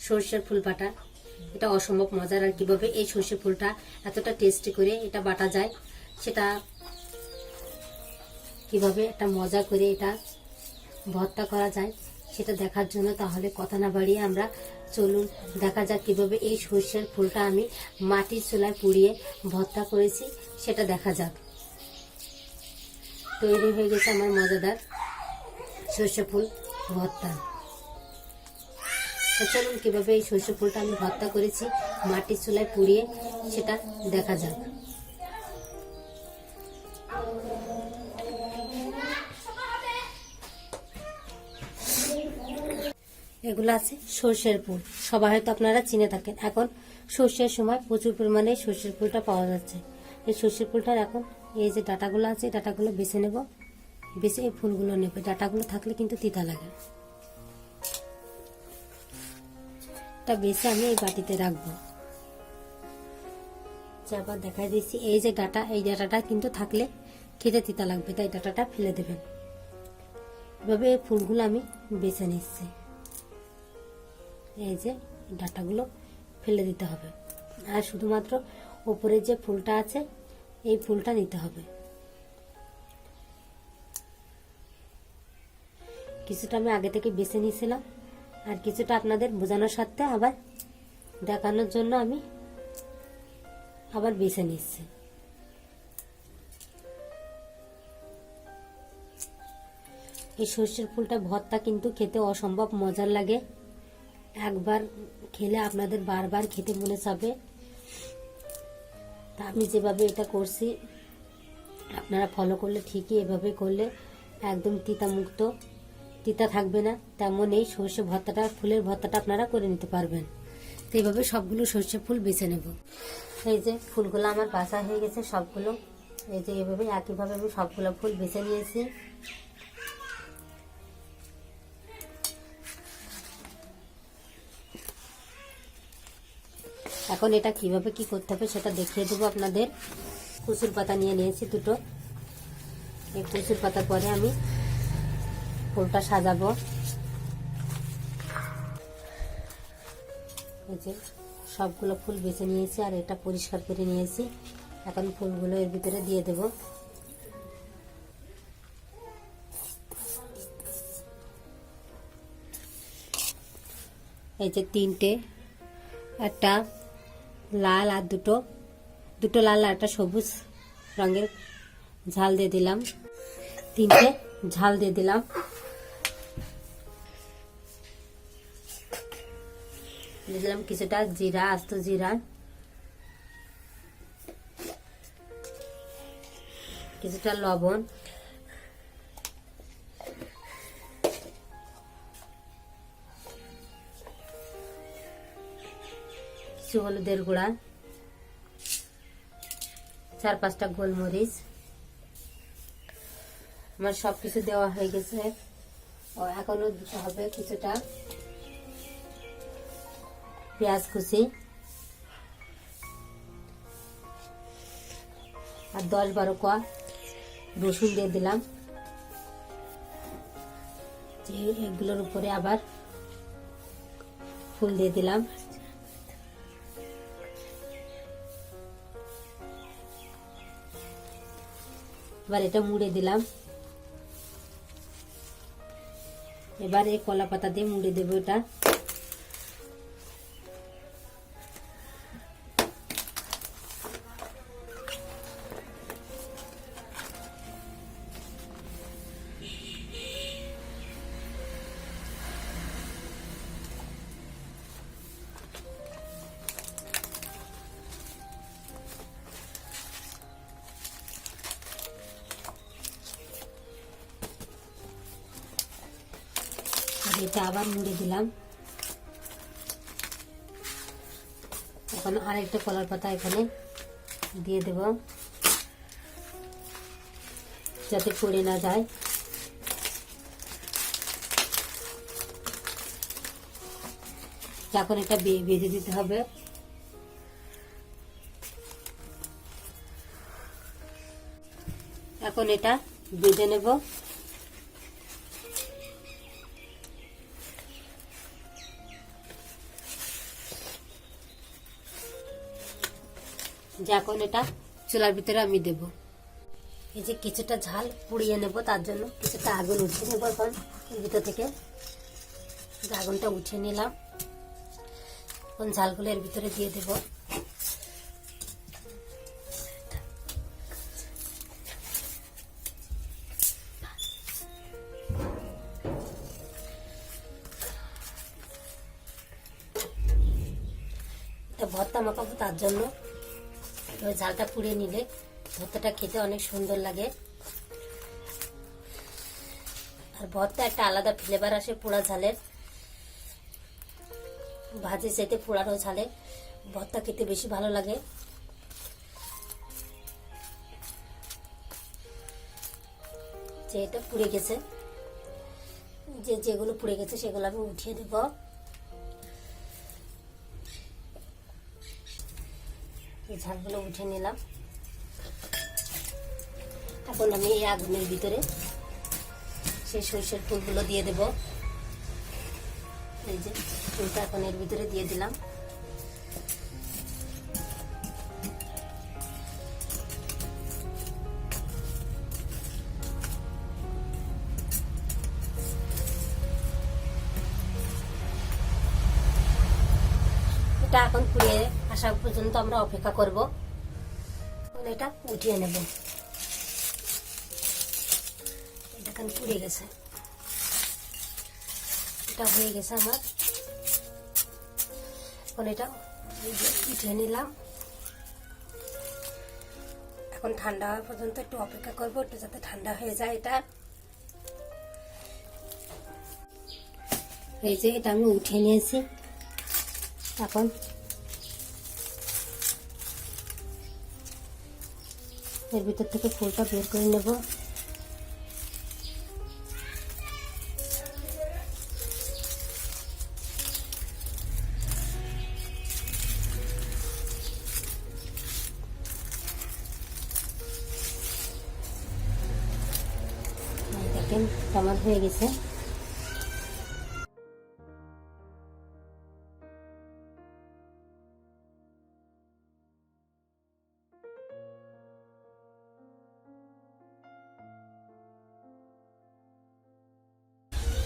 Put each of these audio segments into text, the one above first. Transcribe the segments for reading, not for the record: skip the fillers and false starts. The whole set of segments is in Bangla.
সরষের ফুল বাটা। এটা অসম্ভব মজার। আর কিভাবে এই সরষে ফুলটা এতটা টেস্টি করে এটা বাটা যায়, সেটা কিভাবে একটা মজা করে এটা ভর্তা করা যায় সেটা দেখার জন্য তাহলে কথা না বাড়িয়ে আমরা চলুন দেখা যাক কিভাবে এই সরষের ফুলটা আমি মাটির চুলায় পুড়িয়ে ভর্তা করেছি, সেটা দেখা যাক। তৈরি হয়ে গেছে আমার মজাদার সরষে ফুল ভর্তা। চলুন কিভাবে এই সরষে ফুলটা আমি ভর্তা করেছি মাটির চুলায় পুড়িয়ে সেটা দেখা যাক। এগুলো আছে সরষের ফুল, সবাই হয়তো আপনারা চিনে থাকেন। এখন সর্ষের সময় প্রচুর পরিমাণে সরষের ফুলটা পাওয়া যাচ্ছে। এই সরষের ফুলটার এখন এই যে ডাটাগুলো আছে, ডাটাগুলো বেছে নেব, বেছে এই ফুলগুলো নেব। ডাটাগুলো থাকলে কিন্তু তিতা লাগে। এটা বেছে আমি এই বাটিতে রাখবো। আবার দেখাই দিচ্ছি, এই যে ডাটা, এই ডাটাটা কিন্তু থাকলে খেতে তিতা লাগবে, তাই ডাটাটা ফেলে দেবেন। এভাবে এই ফুলগুলো আমি বেছে নিচ্ছি। এই যে ডাটাগুলো ফেলে দিতে হবে, আর শুধুমাত্র উপরে যে ফুলটা আছে এই ফুলটা নিতে হবে। কিছুটা আমি আগে থেকে বেছে নিয়েছিলাম, আর কিছুটা আপনাদের বোঝানোর সাথে আবার দেখানোর জন্য আমি আবার বেছে নিচ্ছি। এই সরষের ফুলটা ভর্তা কিন্তু খেতে অসম্ভব মজার লাগে। একবার খেলে আপনাদের বারবার খেতে মনে চাবে। তা আমি যেভাবে এটা করছি আপনারা ফলো করলে ঠিকই, এভাবে করলে একদম তিতা মুক্ত, তিতা থাকবে না। তেমন এই সরষে ভর্তাটা, ফুলের ভর্তাটা আপনারা করে নিতে পারবেন। তো এইভাবে সবগুলো সরষে ফুল বেছে নেব। এই যে ফুলগুলো আমার বাছা হয়ে গেছে সবগুলো। এই যে এভাবে একইভাবে আমি সবগুলো ফুল বেছে নিয়েছি। এখন এটা কিভাবে কি করতে হবে সেটা দেখিয়ে দেবো আপনাদের। কচুর পাতা নিয়ে নিয়েছি দুটো। এই কচুর পাতার পরে আমি ফুলটা সাজাবো। এই যে সবগুলো ফুল বেছে নিয়েছি, আর এটা পরিষ্কার করে নিয়েছি। এখন ফুলগুলো এর ভিতরে দিয়ে দেব। এই যে তিনটে, একটা লাল আর দুটো লাল আর একটা সবুজ রঙের ঝাল দিয়ে দিলাম। তিনটে ঝাল দিয়ে দিলাম। দিয়ে দিলাম কিছুটা জিরা, আস্ত জিরা, কিছুটা লবণ, কিছু হলুদের গুঁড়া, 4-5টা গোলমরিচ। আমার সবকিছু দেওয়া হয়ে গেছে। এখনো দিতে হবে কিছুটা পেঁয়াজ কুচি, আর 10-12 কোয়া রসুন দিয়ে দিলাম। এগুলোর উপরে আবার ফুল দিয়ে দিলাম। এবার এটা মুড়ে দিলাম। এবার এই কলা পাতা দিয়ে মুড়ে দেবো এটা। এটা আবার মুড়ে দিলাম। এখন আরেকটা কলার পাতা এখানে দিয়ে দেব, যাতে পড়ে না যায়। এখন এটা বেঁধে দিতে হবে। এখন এটা বেঁধে নেব। যে এখন এটা চুলার ভিতরে আমি দেব। এই যে কিছুটা ঝাল পুড়িয়ে নেব, তার জন্য কিছুটা আগুন উঠিয়ে নেব। এখন এর ভিতর থেকে আগুনটা উঠিয়ে নিলাম। এখন ঝালগুলো এর ভিতরে দিয়ে দেব। ভর্তা মাখাবো, তার জন্য ঝালটা পুড়িয়ে নিলে ভর্তাটা খেতে অনেক সুন্দর লাগে। আর ভর্তা একটা আলাদা ফ্লেভার আসে পোড়া ঝালের। ভাজি চাইতে পোড়ানো ঝালে ভর্তা খেতে বেশি ভালো লাগে। যে এটা পুড়ে গেছে, যেগুলো পুড়ে গেছে সেগুলো আমি উঠিয়ে দেব। এই ঝালগুলো উঠে নিলাম। এখন আমি এই আগুনের ভিতরে সেই সরষের ফুলগুলো দিয়ে দেব। এই যে ফুলটা এখন এর ভিতরে দিয়ে দিলাম। এটা এখন পুড়িয়ে আসা পর্যন্ত আমরা অপেক্ষা করব। এটা উঠিয়ে নেব। এটা এখন পুড়ে গেছে, এটা হয়ে গেছে আমার। এখন এটা উঠিয়ে নিলাম। এখন ঠান্ডা হওয়া পর্যন্ত একটু অপেক্ষা করব, একটু যাতে ঠান্ডা হয়ে যায় এটা। এই যে এটা আমি উঠিয়ে নিয়েছি। এখন এর ভিতর থেকে ফুলটা বের করে নেব। দেখেন আমার হয়ে গেছে।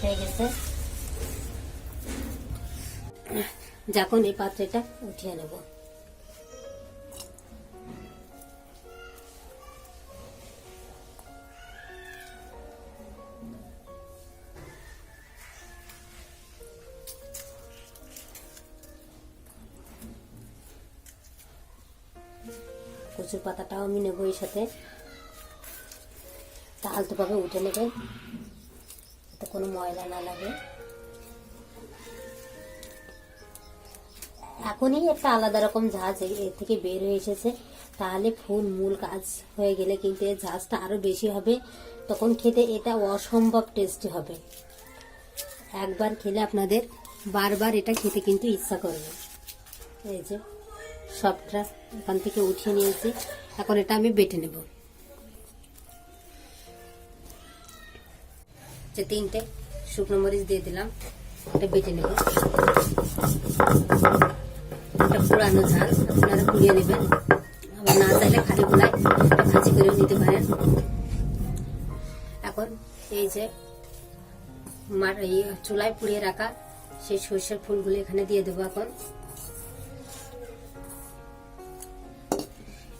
হয়ে গেছে। যখন এই পাত্রটা উঠিয়ে নেব। কচুর পাতাটাও আমি নেবো এর সাথে। আলতোভাবে উঠে নেবেন, যাতে কোনো ময়লা না লাগে। এখনই একটা আলাদা রকম ঝাঁজ এর থেকে বের হয়ে এসেছে। তাহলে ফুল মূল কাজ হয়ে গেলে কিন্তু এর ঝাঁজটা আরো বেশি হবে। তখন খেতে এটা অসম্ভব টেস্টি হবে। একবার খেলে আপনাদের বারবার এটা খেতে কিন্তু ইচ্ছা করবে। এই যে সবটা এখান থেকে উঠিয়ে নিয়েছি। এখন এটা আমি বেটে নেব। যে 3টে শুকনো মরিচ দিয়ে দিলাম, এটা বেটে নেব। এটা পুরানো ঝাল, আপনারা পুড়িয়ে নেবেন। আবার না চাইলে খালি গুলায় এটা ভাজি করেও নিতে পারেন। এখন এই যে চুলায় পুড়িয়ে রাখা সেই সরষের ফুলগুলো এখানে দিয়ে দেবো। এখন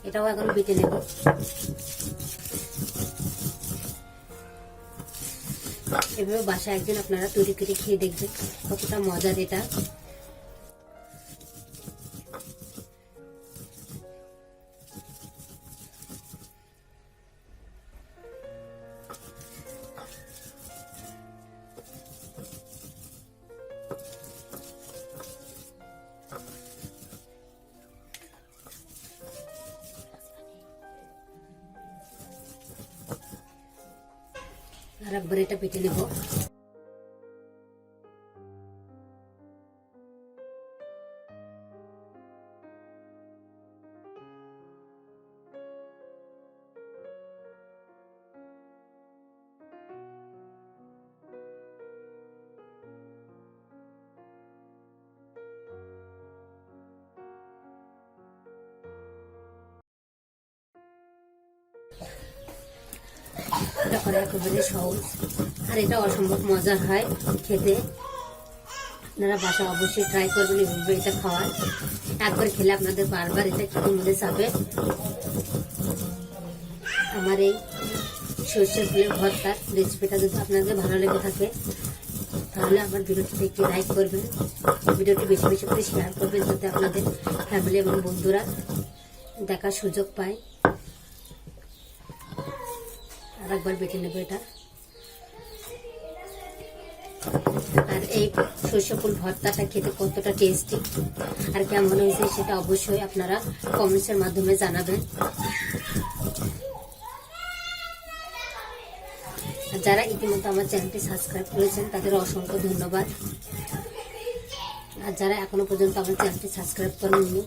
এটাও এখন বেটে নেব। এভাবে বাসায় একদিন আপনারা তৈরি করে খেয়ে দেখবেন কতটা মজার এটা। আর একবার এটা বেটে নেব। এটা করা একেবারে সহজ, আর এটা অসম্ভব মজার হয় খেতে। আপনারা বাসা অবশ্যই ট্রাই করবেন এভাবে এটা খাওয়ার। একবার খেলে আপনাদের বারবার এটা খেতে মনে যাবে। আমার এই সরষের ফুলের ভর্তার রেসিপিটা যদি আপনাদের ভালো লেগে থাকে তাহলে আমার ভিডিওটিতে একটি লাইক করবেন, ভিডিওটি বেশি বেশি করে শেয়ার করবেন যাতে আপনাদের ফ্যামিলি এবং বন্ধুরা দেখার সুযোগ পায়। আর একবার বেটে নেবে এটা। আর এই সরষে ফুল ভর্তাটা খেতে কতটা টেস্টি আর কেমন হয়েছে সেটা অবশ্যই আপনারা কমেন্টসের মাধ্যমে জানাবেন। আর যারা ইতিমধ্যে আমার চ্যানেলটি সাবস্ক্রাইব করেছেন তাদের অসংখ্য ধন্যবাদ। আর যারা এখনো পর্যন্ত আমার চ্যানেলটি সাবস্ক্রাইব করেননি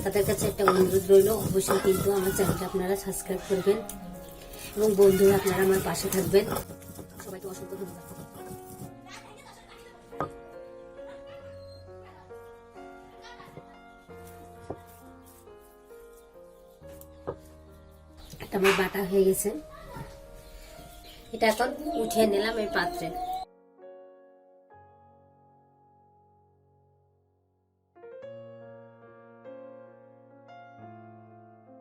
তাদের কাছে একটা অনুরোধ রইল, অবশ্যই কিন্তু আমার চ্যানেলটি আপনারা সাবস্ক্রাইব করবেন এবং বন্ধুরা আপনারা আমার পাশে থাকবেন। সবাইকে অসংখ্য ধন্যবাদ। এটা আমার বাটা হয়ে গেছে, এটা এখন উঠিয়ে নিলাম এই পাত্রে।